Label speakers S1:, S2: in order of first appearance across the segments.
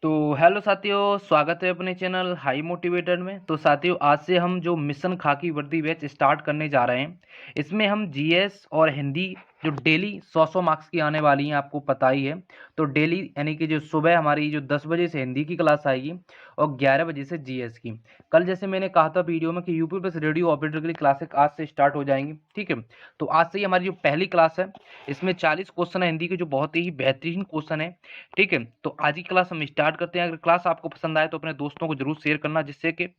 S1: तो हेलो साथियों, स्वागत है अपने चैनल हाई मोटिवेटेड में। तो साथियों, आज से हम जो मिशन खाकी वर्दी बैच स्टार्ट करने जा रहे हैं, इसमें हम जीएस और हिंदी जो डेली 100 मार्क्स की आने वाली हैं, आपको पता ही है। तो डेली यानी कि जो सुबह हमारी जो 10 बजे से हिंदी की क्लास आएगी और 11 बजे से जीएस की। कल जैसे मैंने कहा था वीडियो में कि यूपी प्लस रेडियो ऑपरेटर के लिए क्लासेस आज से स्टार्ट हो जाएंगी, ठीक है। तो आज से ही हमारी जो पहली क्लास है, इसमें 40 क्वेश्चन है हिंदी के, जो बहुत ही बेहतरीन क्वेश्चन है, ठीक है। तो आज की क्लास हम स्टार्ट करते हैं। अगर क्लास आपको पसंद आए तो अपने दोस्तों को जरूर शेयर करना, जिससे कि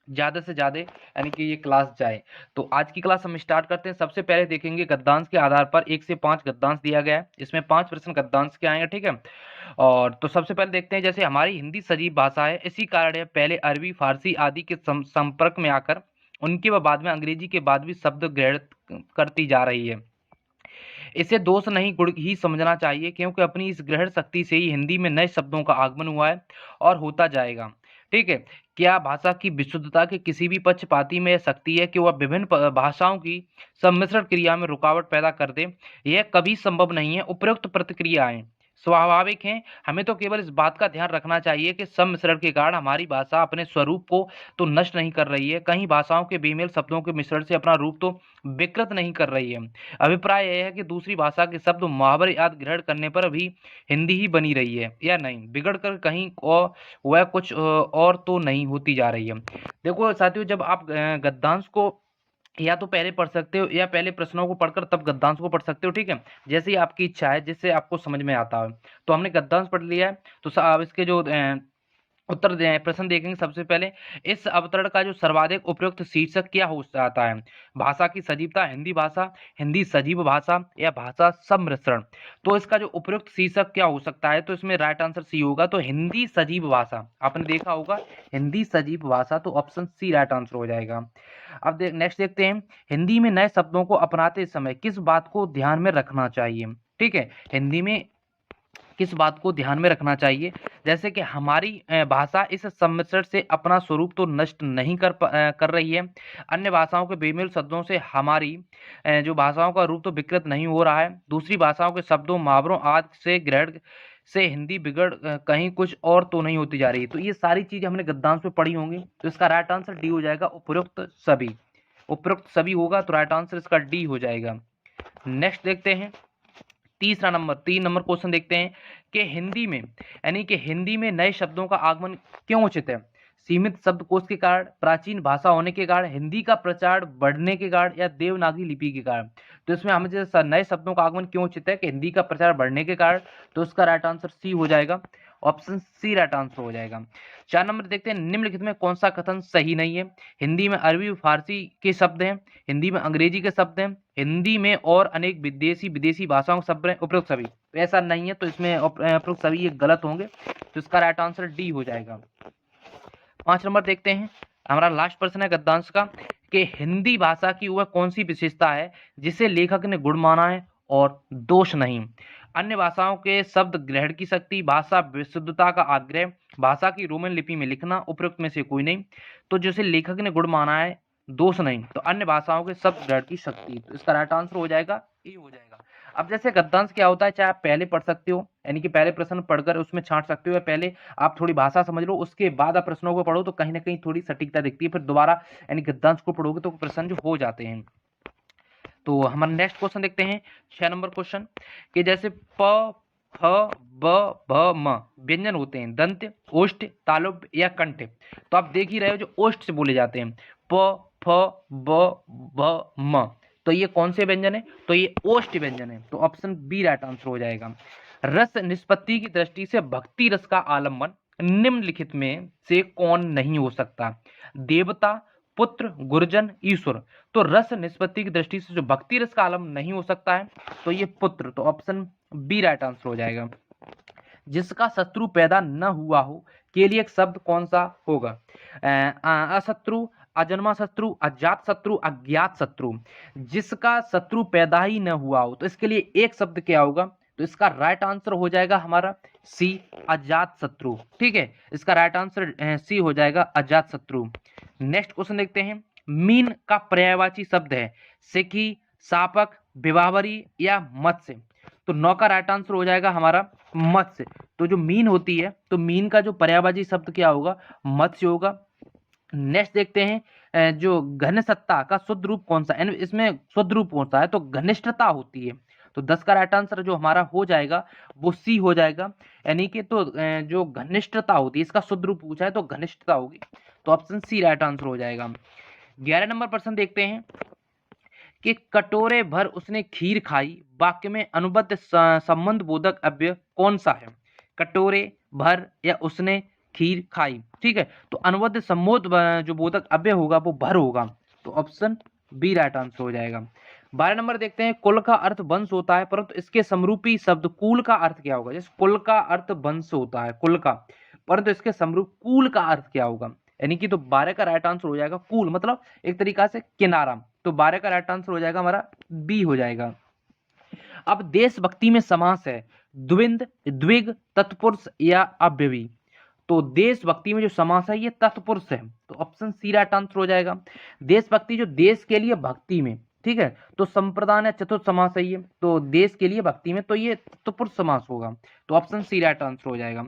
S1: ज़्यादा से ज़्यादा यानी कि ये क्लास जाए। तो आज की क्लास हम स्टार्ट करते हैं। सबसे पहले देखेंगे गद्यांश के आधार पर 1 से 5 गद्यांश दिया गया है, इसमें 5 प्रश्न गद्यांश के आएंगे, ठीक है। और तो सबसे पहले देखते हैं, जैसे हमारी हिंदी सजीव भाषा है, इसी कारण है पहले अरबी फारसी आदि के संपर्क में आकर उनके व बाद में अंग्रेजी के बाद भी शब्द ग्रहण करती जा रही है। इसे दोष नहीं गुण ही समझना चाहिए, क्योंकि अपनी इस ग्रहण शक्ति से ही हिंदी में नए शब्दों का आगमन हुआ है और होता जाएगा, ठीक है। क्या भाषा की विशुद्धता के किसी भी पक्षपाती में शक्ति है कि वह विभिन्न भाषाओं की सम्मिश्रण क्रिया में रुकावट पैदा कर दे? यह कभी संभव नहीं है। उपरोक्त प्रतिक्रियाएं स्वाभाविक हैं। हमें तो केवल इस बात का ध्यान रखना चाहिए कि सम्मिश्रण के कारण हमारी भाषा अपने स्वरूप को तो नष्ट नहीं कर रही है, कहीं भाषाओं के बेमेल शब्दों के मिश्रण से अपना रूप तो विकृत नहीं कर रही है। अभिप्राय यह है कि दूसरी भाषा के शब्द मुहावरे आदि ग्रहण करने पर भी हिंदी ही बनी रही है या नहीं, बिगड़ कर कहीं और वह कुछ और तो नहीं होती जा रही है। देखो साथियों, जब आप गद्यांश को या तो पहले पढ़ सकते हो या पहले प्रश्नों को पढ़कर तब गद्यांश को पढ़ सकते हो, ठीक है। जैसे ही आपकी इच्छा है, जिससे आपको समझ में आता है। तो हमने गद्यांश पढ़ लिया है, तो अब इसके जो उत्तर प्रश्न देखेंगे। सबसे पहले, इस अवतरण का जो सर्वाधिक उपयुक्त शीर्षक क्या हो जाता है? भाषा की सजीवता, हिंदी भाषा, हिंदी सजीव भाषा या भाषा सम्मिश्रण। तो इसका जो उपयुक्त शीर्षक क्या हो सकता है? तो इसमें राइट आंसर सी होगा। तो हिंदी सजीव भाषा, आपने देखा होगा हिंदी सजीव भाषा, तो ऑप्शन सी राइट आंसर हो जाएगा। अब नेक्स्ट देखते हैं, हिंदी में नए शब्दों को अपनाते समय किस बात को ध्यान में रखना चाहिए? ठीक है, हिंदी में किस बात को ध्यान में रखना चाहिए? जैसे कि हमारी भाषा इस सम्मिश्रण से अपना स्वरूप तो नष्ट नहीं कर रही है, अन्य भाषाओं के बेमेल शब्दों से हमारी जो भाषाओं का रूप तो विकृत नहीं हो रहा है, दूसरी भाषाओं के शब्दों मुहावरों आदि से ग्रहण से हिंदी बिगड़ कहीं कुछ और तो नहीं होती जा रही है। तो ये सारी चीजें हमने गद्यांश में पढ़ी होंगी, तो इसका राइट आंसर डी हो जाएगा, उपयुक्त सभी। उपयुक्त सभी होगा तो राइट आंसर इसका डी हो जाएगा। नेक्स्ट देखते हैं, तीसरा नंबर 3 नंबर क्वेश्चन देखते हैं कि हिंदी में यानी कि हिंदी में नए शब्दों का आगमन क्यों उचित है? सीमित शब्दकोश के कारण, प्राचीन भाषा होने के कारण, हिंदी का प्रचार बढ़ने के कारण या देवनागरी लिपि के कारण। तो इसमें हमें जैसे नए शब्दों का आगमन क्यों उचित है कि हिंदी का प्रचार बढ़ने के कारण, तो उसका राइट आंसर सी हो जाएगा, ऑप्शन सी राइट आंसर हो जाएगा। 4 नंबर देखते हैं, निम्नलिखित में कौन सा कथन सही नहीं है? हिंदी में अरबी फारसी के शब्द हैं, हिंदी में अंग्रेजी के शब्द हैं, हिंदी में और अनेक विदेशी विदेशी भाषाओं के शब्द हैं, उपरोक्त सभी। तो ऐसा नहीं है, तो इसमें उपरोक्त सभी ये गलत होंगे, तो इसका राइट आंसर डी हो जाएगा। 5 नंबर देखते हैं, हमारा लास्ट प्रश्न है गद्यांश का कि हिंदी भाषा की वह कौन सी विशेषता है जिसे लेखक ने गुण माना है और दोष नहीं? अन्य भाषाओं के शब्द ग्रहण की शक्ति, भाषा विशुद्धता का आग्रह, भाषा की रोमन लिपि में लिखना, उपयुक्त में से कोई नहीं। तो जिसे लेखक ने गुण माना है, दोष नहीं, तो अन्य भाषाओं के शब्द ग्रहण की शक्ति, तो इसका राइट आंसर हो जाएगा ए हो जाएगा। अब जैसे गद्यांश क्या होता है, चाहे आप पहले पढ़ सकते हो, यानी कि पहले प्रश्न पढ़कर उसमें छांट सकते हो, या पहले आप थोड़ी भाषा समझ लो, उसके बाद आप प्रश्नों को पढ़ो, तो कहीं ना कहीं थोड़ी सटीकता दिखती है। फिर दोबारा यानी गद्यांश को पढ़ोगे तो प्रश्न जो हो जाते हैं। तो हमारा नेक्स्ट क्वेश्चन देखते हैं, 6 नंबर क्वेश्चन कि जैसे प फ ब भ म व्यंजन होते हैं, दंत, ओष्ठ, तालुब या कंठ। तो आप देख ही रहे हो जो ओष्ठ से बोले जाते हैं, प फ ब भ म। तो ये कौन से व्यंजन है? तो ये ओष्ठ व्यंजन है, तो ऑप्शन बी राइट आंसर हो जाएगा। रस निष्पत्ति की दृष्टि से भक्ति रस का आलम्बन निम्नलिखित में से कौन नहीं हो सकता? देवता, पुत्र, गुरुजन, ईश्वर। तो रस निष्पत्ति की दृष्टि से जो भक्ति रस का आलम्बन नहीं हो सकता है, तो ये पुत्र, तो ऑप्शन बी राइट आंसर हो जाएगा। जिसका शत्रु पैदा न हुआ हो के लिए एक शब्द कौन सा होगा? अशत्रु, अजन्मा शत्रु, अजात शत्रु, अज्ञात शत्रु। जिसका शत्रु पैदा ही न हुआ हो, तो इसके लिए एक शब्द क्या होगा? तो इसका राइट आंसर हो जाएगा हमारा सी, अजात शत्रु। ठीक है, इसका राइट आंसर सी हो जाएगा, अजात शत्रु। नेक्स्ट क्वेश्चन देखते हैं, मीन का पर्यायवाची शब्द है सिखी, सापक, विवाहवरी या मत्स्य। तो 9 का राइट आंसर हो जाएगा हमारा मत्स्य। तो जो मीन होती है, तो मीन का जो पर्यायवाची शब्द क्या होगा, मत्स्य होगा। नेक्स्ट देखते हैं जो घनसत्ता का शुद्ध रूप कौन सा, यानी इसमें शुद्ध रूप कौन सा है, तो घनिष्ठता होती है। तो 10 का राइट आंसर जो हमारा हो जाएगा वो सी हो जाएगा, यानी कि तो जो घनिष्ठता होती है, इसका शुद्ध रूप पूछा है तो घनिष्ठता होगी, तो ऑप्शन सी राइट आंसर हो जाएगा। 11 नंबर प्रश्न देखते हैं कि कटोरे भर उसने खीर खाई, वाक्य में अनुबद्ध संबंध बोधक अव्यय कौन सा है। कटोरे भर या उसने खीर खाई, ठीक है, तो अनुबद्ध संबोध जो बोधक अव्यय होगा वो भर होगा, तो ऑप्शन बी राइट आंसर हो जाएगा। 12 नंबर देखते हैं, कुल का अर्थ वंश होता है, परंतु इसके समरूपी शब्द कुल का अर्थ क्या होगा। जैसे कुल का अर्थ वंश होता है, कुल का, परंतु इसके समरूप कुल का अर्थ क्या होगा, यानी कि तो 12 का राइट आंसर हो जाएगा कुल मतलब एक तरीका से किनारा, तो 12 का राइट आंसर हो जाएगा हमारा बी हो जाएगा। अब देशभक्ति में समास है द्विंद, द्विग, तत्पुरुष या अव्यवी, तो देशभक्ति में जो समास है ये तत्पुरुष है, तो ऑप्शन सी राइट आंसर हो जाएगा। देशभक्ति जो देश के लिए भक्ति में, ठीक है, तो संप्रदान या चतुर्थ समास है ये, तो देश के लिए भक्ति में, तो ये तत्पुरुष समास होगा, तो ऑप्शन सी राइट आंसर हो जाएगा।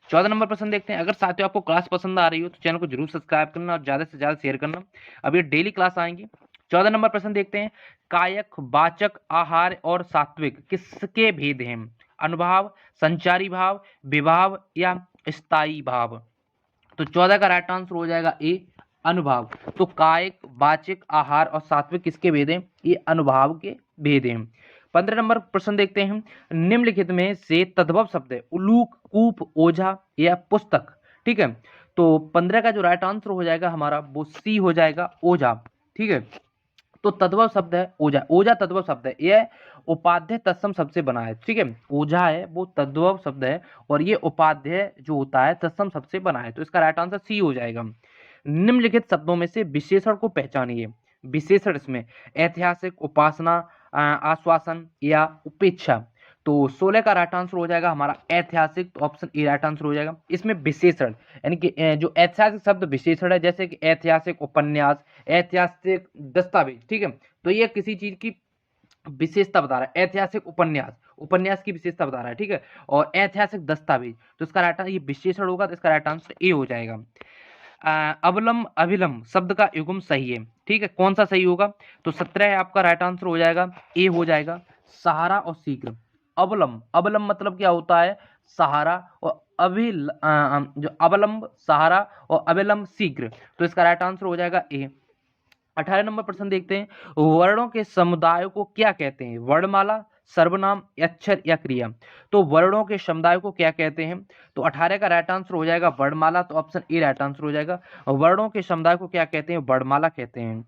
S1: 14 नंबर प्रश्न देखते हैं, अगर साथियों आपको क्लास पसंद आ रही हो तो चैनल को जरूर सब्सक्राइब करना और ज्यादा से ज्यादा शेयर करना, अब ये डेली क्लास आएंगी। 14 नंबर प्रश्न देखते हैं, कायक, वाचक, आहार और सात्विक किसके भेद हैं। अनुभाव, संचारी भाव, विभाव या स्थायी भाव, तो 14 का राइट आंसर हो जाएगा ए अनुभाव। तो कायिक, वाचिक, आहार और सात्विक किसके भेद हैं, ये अनुभाव के भेद हैं। 15 नंबर प्रश्न देखते हैं, निम्नलिखित में से तद्भव शब्द है उलूक, कूप, ओझा या पुस्तक, ठीक है, तो 15 का जो राइट आंसर हो जाएगा हमारा वो सी हो जाएगा ओझा, ठीक है, तो तद्भव शब्द है ओझा, ओझा तद्भव शब्द है, यह उपाध्याय तत्सम शब्द से बना है, ठीक है, ओझा है वो तद्भव शब्द है और ये उपाध्याय जो होता है तत्सम शब्द से बना है, तो इसका राइट आंसर सी हो जाएगा। निम्नलिखित शब्दों में से विशेषण को पहचानिए। विशेषण इसमें ऐतिहासिक, उपासना, आश्वासन या उपेक्षा, तो 16 का राइट आंसर हो जाएगा हमारा ऐतिहासिक, तो ऑप्शन ए राइट आंसर हो जाएगा। इसमें विशेषण यानी कि जो ऐतिहासिक शब्द विशेषण है, जैसे कि ऐतिहासिक उपन्यास, ऐतिहासिक दस्तावेज, ठीक है, तो ये किसी चीज की विशेषता बता रहा है। ऐतिहासिक उपन्यास, उपन्यास की विशेषता बता रहा है, ठीक है, और ऐतिहासिक दस्तावेज, तो इसका राइट आंसर ये विशेषण होगा, तो इसका राइट आंसर ए हो जाएगा। अवलंब, अभिलंब शब्द का युग्म सही है, ठीक है, कौन सा सही होगा, तो 17 आपका राइट आंसर हो जाएगा, ए हो जाएगा। सहारा और शीघ्र, अवलंब, अवलंब मतलब क्या होता है, सहारा, और जो अवलंब सहारा और अविलंब शीघ्र, तो इसका राइट आंसर हो जाएगा ए। 18 नंबर प्रश्न देखते हैं, वर्णों के समुदाय को क्या कहते हैं। वर्णमाला, सर्वनाम, अक्षर या क्रिया, तो वर्णों के समुदाय को क्या कहते हैं, तो 18 का राइट आंसर हो जाएगा वर्णमाला, तो ऑप्शन ए राइट आंसर हो जाएगा। वर्णों के समुदाय को क्या कहते हैं, वर्णमाला कहते हैं।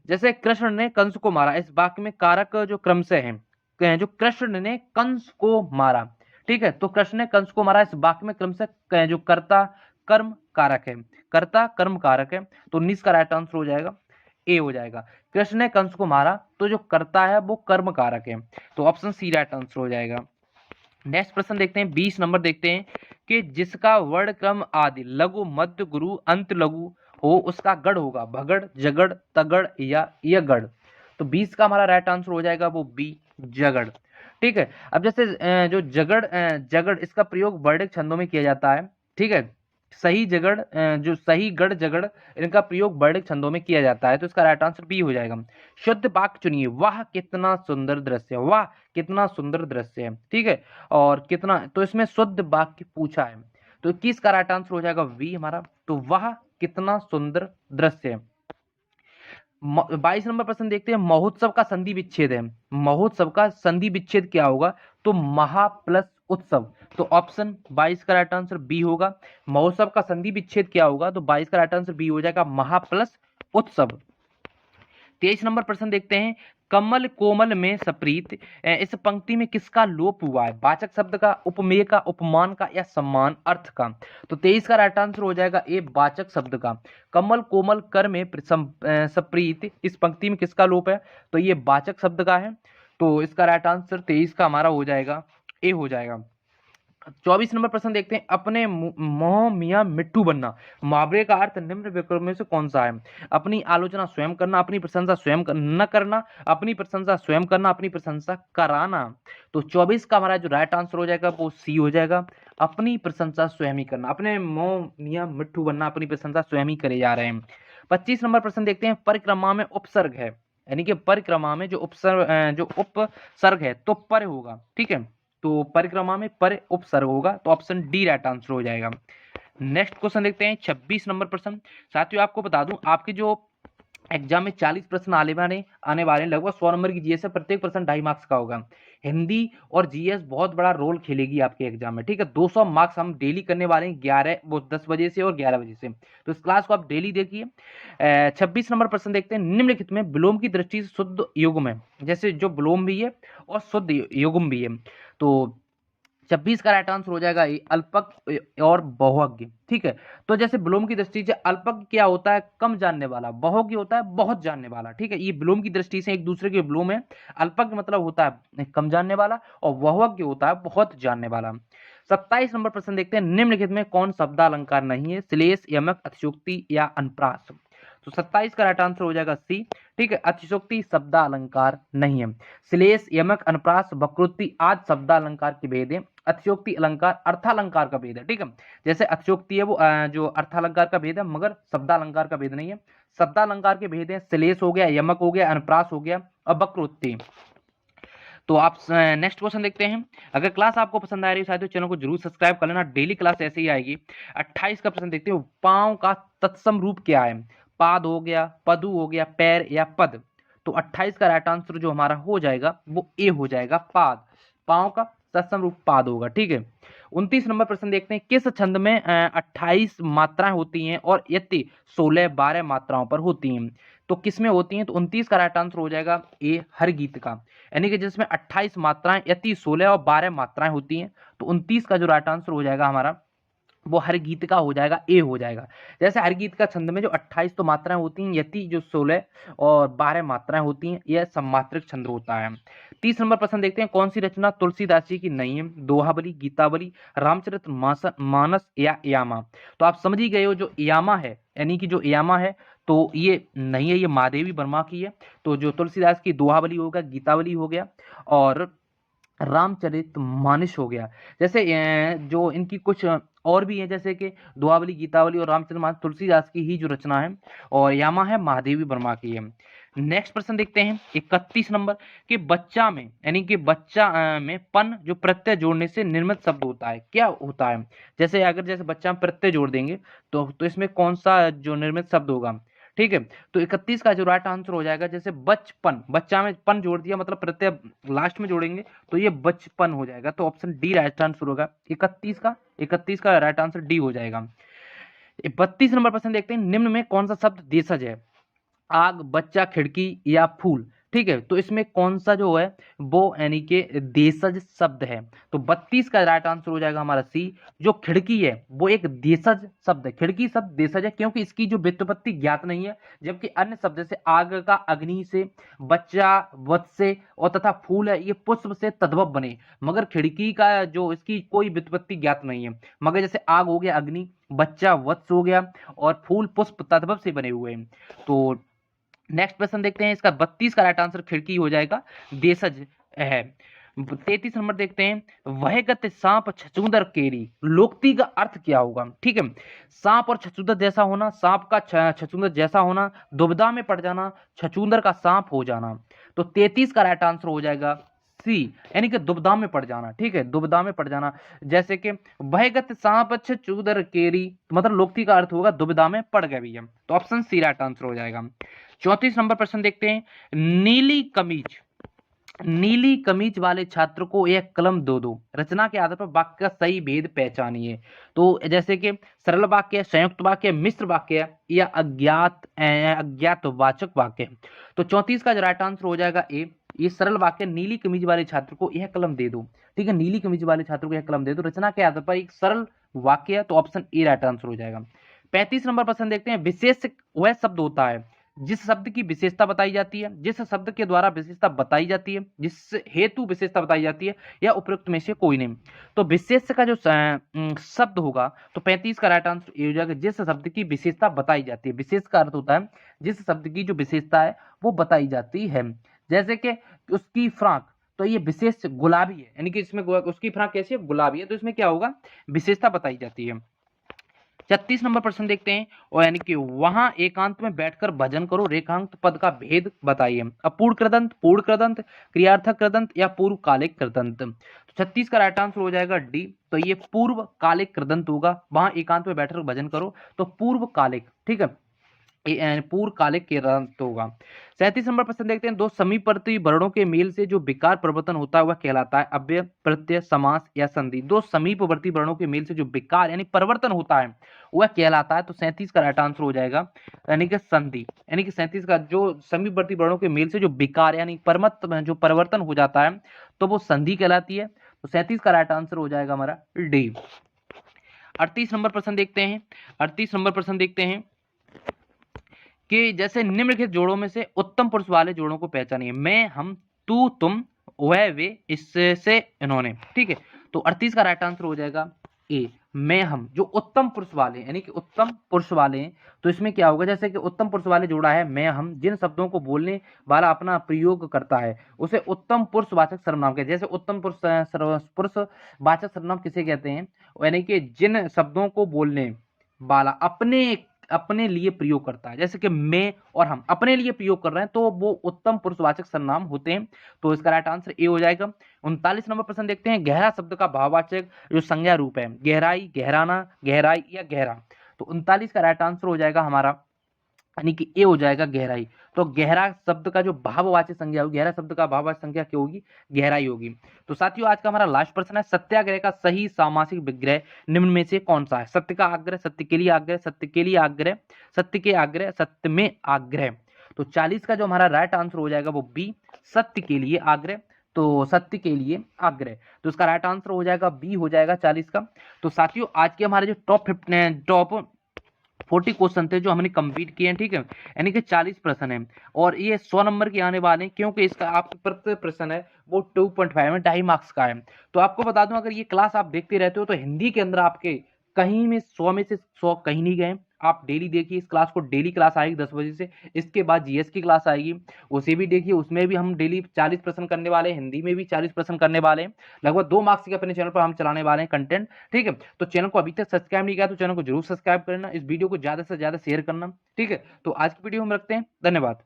S1: जैसे कृष्ण ने कंस को मारा, इस वाक्य में कारक जो क्रमशः है, जो कृष्ण ने कंस को मारा, ठीक है, तो कृष्ण ने कंस को मारा, इस वाक्य में क्रमशः जो कर्ता कर्म कारक है, कर्ता कर्म कारक है, तो 19 का राइट आंसर हो जाएगा ए हो जाएगा। कृष्ण ने कंस को मारा, तो जो करता है वो कर्म कारक है, तो ऑप्शन सी राइट आंसर हो जाएगा। नेक्स्ट प्रश्न देखते हैं, 20 नंबर देखते हैं कि जिसका वर्ण क्रम आदि लघु, मध्य, गुरु, अंत लघु हो उसका गढ़ होगा भगड़, जगड़, तगड़ या यगड़, तो 20 का हमारा राइट आंसर हो जाएगा वो बी जगड़, ठीक है। अब जैसे जो जगड़, जगड़ इसका प्रयोग वर्णिक छंदों में किया जाता है, ठीक है, सही जगड़, जो सही गढ़ जगड़ इनका प्रयोग वर्णिक छंदों में किया जाता है, तो इसका राइट आंसर बी हो जाएगा। शुद्ध वाक्य चुनिए, वाह कितना सुंदर दृश्य है, वाह कितना सुंदर दृश्य है, ठीक है, और कितना, तो इसमें शुद्ध वाक्य पूछा है, तो 21 का राइट आंसर हो जाएगा वी हमारा, तो वाह कितना सुंदर दृश्य है। 22 नंबर प्रश्न देखते हैं, महोत्सव का संधि विच्छेद है, महोत्सव का संधि विच्छेद क्या होगा, तो महा प्लस उत्सव, तो ऑप्शन 22 का राइट आंसर बी होगा। महोत्सव का संधि विच्छेद क्या होगा, तो 22 का राइट आंसर बी हो जाएगा महा प्लस उत्सव। 23 नंबर प्रश्न देखते हैं, कमल कोमल में सप्रीत, इस पंक्ति में किसका लोप हुआ है, वाचक शब्द का, उपमेय का, उपमान का या सम्मान अर्थ का, तो 23 का राइट आंसर हो जाएगा ए वाचक शब्द का। कमल कोमल कर में सप्रीत, इस पंक्ति में किसका लोप है, तो ये वाचक शब्द का है, तो इसका राइट आंसर 23 का हमारा हो जाएगा ए हो जाएगा। 24 नंबर प्रश्न देखते हैं, अपने मोह मियाँ मिट्टू बनना, मुहावरे का अर्थ निम्न विकल्पों में से कौन सा है? अपनी आलोचना स्वयं करना, अपनी प्रशंसा स्वयं न करना, अपनी प्रशंसा स्वयं करना, अपनी प्रशंसा कराना। तो 24 का हमारा जो राइट आंसर हो जाएगा वो सी हो जाएगा, अपनी प्रशंसा स्वयं ही करना। अपने मोह मियाँ मिट्टू बनना, अपनी प्रशंसा स्वयं ही करे जा रहे हैं। 25 नंबर प्रश्न देखते हैं, परिक्रमा में उपसर्ग है, यानी कि परिक्रमा में जो उपसर्ग है तो पर होगा, ठीक है। तो परिक्रमा में पर उपसर्ग होगा, तो ऑप्शन डी राइट आंसर हो जाएगा। नेक्स्ट क्वेश्चन देखते हैं 26 नंबर प्रश्न। साथियों आपको बता दूं, आपके जो एग्जाम में 40 प्रश्न आने वाले लगभग 100 नंबर की जीएस है, प्रत्येक प्रश्न 2.5 मार्क्स का होगा। हिंदी और जीएस बहुत बड़ा रोल खेलेगी आपके एग्जाम में, ठीक है। 200 मार्क्स हम डेली करने वाले हैं, 10 बजे से और 11 बजे से, तो इस क्लास को आप डेली देखिए। 26 नंबर प्रश्न देखते हैं, निम्नलिखित में विलोम की दृष्टि से शुद्ध युग्म है, जैसे जो विलोम भी है और शुद्ध युग्म भी है। तो 26 का राइट आंसर हो जाएगा अल्पक और बहुज्ञ, ठीक है। तो जैसे विलोम की दृष्टि से अल्पक क्या होता है? कम जानने वाला। बहुज्ञ होता है बहुत जानने वाला, ठीक है। ये विलोम की दृष्टि से एक दूसरे के विलोम है। अल्पक मतलब होता है कम जानने वाला और बहुज्ञ होता है बहुत जानने वाला। 27 नंबर प्रश्न देखते हैं, निम्नलिखित में कौन शब्दालंकार नहीं है? श्लेष, यमक, अतिशयोक्ति या अनुप्रास। तो 27 का राइट आंसर हो जाएगा सी, ठीक है। अतिशयोक्ति शब्दालंकार नहीं है। श्लेष, यमक, अनुप्रास, वक्रोक्ति आदि शब्दालंकार के भेद है। अतिशयोक्ति अलंकार अर्थालंकार का भेद है, ठीक है। जैसे अतिशयोक्ति है वो जो अर्थालंकार का भेद है, मगर शब्दालंकार का भेद नहीं है। शब्दालंकार के भेद है श्लेष हो गया, यमक हो गया, अनुप्रास हो गया और वक्रोक्ति। तो आप नेक्स्ट क्वेश्चन देखते हैं। अगर क्लास आपको पसंद आ रही है तो चैनल को जरूर सब्सक्राइब कर लेना, डेली क्लास ऐसे ही आएगी। 28 का प्रश्न देखते हैं, पांव का तत्सम रूप क्या है? पाद हो गया, पदु हो गया, पैर या पद। तो 28 का राइट आंसर जो हमारा हो जाएगा वो ए हो जाएगा, पाद। पांव का तत्सम रूप पाद होगा, ठीक है। 29 नंबर प्रश्न देखते हैं, किस छंद में 28 मात्राएं होती हैं और यति 16-12 मात्राओं पर होती हैं? तो किस में होती हैं? तो 29 का राइट आंसर हो जाएगा ए, हर गीत का, यानी कि जिसमें 28 मात्राएं यति 16 और 12 मात्राएं होती हैं। तो 29 का जो राइट आंसर हो जाएगा हमारा वो हर गीत का हो जाएगा, ए हो जाएगा। जैसे हर गीत का छंद में जो 28 तो मात्राएं होती हैं, यति जो 16 और 12 मात्राएं होती हैं, यह सम्मात्रिक छंद होता है। 30 नंबर प्रश्न देखते हैं, कौन सी रचना तुलसीदास जी की नहीं है? दोहावली, गीतावली, रामचरित मानस या यामा। तो आप समझ ही गए हो, जो यामा है यानी कि जो यामा है तो ये नहीं है, ये महादेवी वर्मा की है। तो जो तुलसीदास की दोहावली होगा, गीतावली हो गया और रामचरित मानस हो गया। जैसे जो इनकी कुछ और भी है, जैसे कि दोहावली, गीतावली और रामचरित मानस तुलसीदास की ही जो रचना है, और यामा है महादेवी वर्मा की है। नेक्स्ट प्रश्न देखते हैं 31 नंबर कि बच्चा में यानी कि बच्चा में पन जो प्रत्यय जोड़ने से निर्मित शब्द होता है, क्या होता है? जैसे अगर जैसे बच्चा में प्रत्यय जोड़ देंगे तो इसमें कौन सा जो निर्मित शब्द होगा, ठीक है। तो 31 का जो राइट आंसर हो जाएगा, जैसे बचपन, बच्चा में पन जोड़ दिया मतलब प्रत्यय लास्ट में जोड़ेंगे तो ये बचपन हो जाएगा। तो ऑप्शन डी राइट आंसर होगा 31 का राइट आंसर डी हो जाएगा। 32 नंबर प्रश्न देखते हैं, निम्न में कौन सा शब्द देशज है? आग, बच्चा, खिड़की या फूल, ठीक है। तो इसमें कौन सा जो है वो यानी कि देशज शब्द है? तो 32 का राइट आंसर हो जाएगा हमारा सी, जो खिड़की है वो एक देशज शब्द है। खिड़की शब्द देशज है क्योंकि इसकी जो व्युत्पत्ति ज्ञात नहीं है, जबकि अन्य शब्द से आग का अग्नि से, बच्चा वत्स से और तथा फूल है ये पुष्प से तद्भव बने, मगर खिड़की का जो इसकी कोई व्युत्पत्ति ज्ञात नहीं है। मगर जैसे आग हो गया अग्नि, बच्चा वत्स हो गया और फूल पुष्प तद्भव से बने हुए हैं। तो नेक्स्ट प्रश्न देखते हैं, इसका 32 का राइट आंसर खिड़की हो जाएगा, देशज है। 33 नंबर देखते हैं, वह गत सांप छछूंदर केरी, लोक्ति का अर्थ क्या होगा? ठीक है, सांप और छछूंदर जैसा होना, सांप का छछूंदर जैसा होना, दुविधा में पड़ जाना, छछूंदर का सांप हो जाना। तो 33 का राइट आंसर हो जाएगा सी, यानी कि दुविधा में पड़ जाना, ठीक है, दुविधा में पड़ जाना। जैसे कि वह गत सांप छछूंदर केरी, मतलब लोक्ति का अर्थ होगा दुविधा में पड़ गया भैया। तो ऑप्शन सी राइट आंसर हो जाएगा। 34 नंबर प्रश्न देखते हैं, नीली कमीज वाले छात्र को एक कलम दो दो, रचना के आधार पर वाक्य का सही भेद पहचानिए। तो जैसे कि सरल वाक्य, संयुक्त वाक्य, मिश्र वाक्य या अज्ञात वाचक वाक्य। तो 34 का जो राइट आंसर हो जाएगा ए, ये सरल वाक्य, नीली कमीज वाले छात्र को यह कलम दे दो, ठीक है, नीली कमीज वाले छात्र को यह कलम दे दो, रचना के आधार पर एक सरल वाक्य, तो ऑप्शन ए राइट आंसर हो जाएगा। 35 नंबर प्रश्न देखते हैं, विशेष वह शब्द होता है जिस शब्द की विशेषता बताई जाती है, जिस शब्द के द्वारा विशेषता बताई जाती है, जिस हेतु विशेषता बताई जाती है, या उपयुक्त में से कोई नहीं। तो विशेष का जो शब्द होगा तो 35 का राइट आंसर ये हो जाएगा, जिस शब्द की विशेषता बताई जाती है। विशेष का अर्थ होता है जिस शब्द की जो विशेषता है वो बताई जाती है। जैसे कि उसकी फ्राक, तो ये विशेष गुलाबी है, यानी कि इसमें उसकी फ्राक कैसी है, गुलाबी है, तो इसमें क्या होगा, विशेषता बताई जाती है। 36 नंबर प्रश्न देखते हैं, और यानी कि वहां एकांत में बैठकर भजन करो, रेखांक पद का भेद बताइए। अब पूर्ण कृदंत, पूर्ण कृदंत, क्रियार्थक कृदंत या पूर्व कालिक कृदंत। तो 36 का राइट आंसर हो जाएगा डी, तो ये पूर्व कालिक कृदंत होगा। वहां एकांत में बैठकर भजन करो, तो पूर्व कालिक, ठीक है, पूर्व कालिक कृदंत होगा। 37 नंबर प्रश्न देखते हैं, दो समीपवर्ती वर्णों के मेल से जो विकार परिवर्तन होता है वह कहलाता है अव्यय, प्रत्यय, समास या संधि। दो समीपवर्ती वर्णों के मेल से जो विकार यानी परिवर्तन होता है वह कहलाता है, तो 37 का राइट आंसर हो जाएगा यानी कि संधि। यानी कि 37 का जो समीपवर्ती वर्णों के मेल से जो विकार यानी परमत जो परिवर्तन हो जाता है तो वो संधि कहलाती है। तो 37 का राइट आंसर हो जाएगा हमारा डी। 38 नंबर प्रश्न देखते हैं, 38 नंबर प्रश्न देखते हैं कि जैसे निम्नलिखित जोड़ों में से उत्तम पुरुष वाले जोड़ों को पहचानिए। मैं, हम, तू, तुम, वह, वे, इससे, इन्होंने, ठीक है। तो 38 का राइट आंसर हो जाएगा ए, मैं, हम। जो उत्तम पुरुष वाले यानी कि उत्तम पुरुष वाले हैं, तो इसमें क्या होगा, जैसे कि उत्तम पुरुष वाले जोड़ा है मैं, हम, जिन शब्दों को बोलने वाला अपना प्रयोग करता है उसे उत्तम पुरुष वाचक सर्वनाम कहते हैं। जैसे उत्तम पुरुष वाचक सर्वनाम किसे कहते हैं, यानी कि जिन शब्दों को बोलने वाला अपने अपने लिए प्रयोग करता है, जैसे कि मैं और हम अपने लिए प्रयोग कर रहे हैं, तो वो उत्तम पुरुषवाचक सर्वनाम होते हैं। तो इसका राइट आंसर ए हो जाएगा। 39 नंबर प्रश्न देखते हैं, गहरा शब्द का भाववाचक जो संज्ञा रूप है, गहराई, गहराना, गहराई या गहरा। तो 39 का राइट आंसर हो जाएगा हमारा यानी कि ए हो जाएगा गहराई। तो गहरा शब्द का जो भाववाचक संज्ञा होगी, गहरा शब्द का भाववाचक संज्ञा क्या होगी, गहराई होगी। तो साथियों आज का हमारा लास्ट प्रश्न है, सत्याग्रह का सही सामासिक विग्रह निम्न में से कौन सा है। सत्य का आग्रह, सत्य के लिए आग्रह, सत्य के लिए आग्रह, सत्य के आग्रह, सत्य में आग्रह। तो 40 का जो हमारा राइट आंसर हो जाएगा वो बी, सत्य के लिए आग्रह। तो सत्य के लिए आग्रह, तो इसका राइट आंसर हो जाएगा बी हो जाएगा 40 का। तो साथियों आज के हमारे जो टॉप 40 क्वेश्चन थे जो हमने कंप्लीट किए हैं, ठीक है, यानी कि 40 प्रश्न है और ये 100 नंबर के आने वाले हैं, क्योंकि इसका आपका प्रत्येक प्रश्न है वो 2.5 में 2.5 मार्क्स का है। तो आपको बता दूं अगर ये क्लास आप देखते रहते हो तो हिंदी के अंदर आपके कहीं में 100 में से 100 कहीं नहीं गए। आप डेली देखिए इस क्लास को, डेली क्लास आएगी 10 बजे से। इसके बाद जीएस की क्लास आएगी, उसे भी देखिए, उसमें भी हम डेली 40 प्रश्न करने वाले हैं, हिंदी में भी 40 प्रश्न करने वाले हैं। लगभग 2 मार्क्स के अपने चैनल पर हम चलाने वाले हैं कंटेंट, ठीक है। तो चैनल को अभी तक सब्सक्राइब नहीं किया तो चैनल को जरूर सब्सक्राइब करना, इस वीडियो को ज्यादा से ज्यादा शेयर करना, ठीक है। तो आज की वीडियो हम रखते हैं, धन्यवाद।